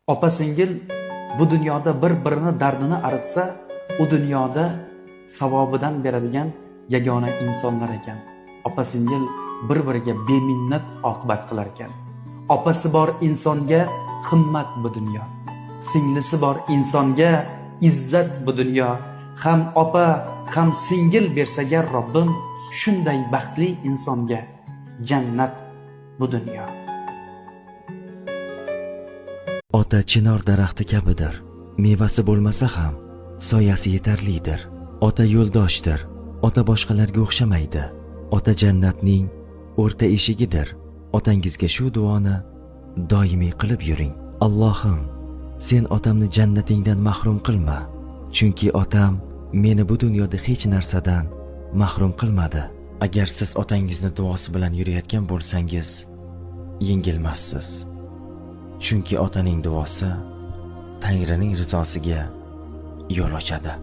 Opa singil bu dunyoda bir-birini dardini aritsa, u dunyoda savobidan beradigan yagona insonlar ekan. Opa singil bir-biriga beminnat oqibat qilar ekan. Opasi bor insonga qimmat bu dunyo. Singlisi bor insonga izzat bu dunyo. Ham opa, ham singil bersagar Robbim, shunday baxtli insonga jannat bu dunyo. Ota chinor daraxti kabidir. Mevasi bo'lmasa ham soyasi yetarlidir. Ota yo'ldoshdir. Ota boshqalarga o'xshamaydi. Ota jannatning o'rta eshigidir. Otangizga shu duoni doimiy qilib yuring. Allohim, sen otamni jannatingdan mahrum qilma. Chunki otam meni bu dunyoda hech narsadan mahrum qilmadi. Agar siz otangizni duosi bilan yurayotgan bo'lsangiz, yengilmassiz. Chunki otaning duosi Tangrining rizosiga yo'l ochadi.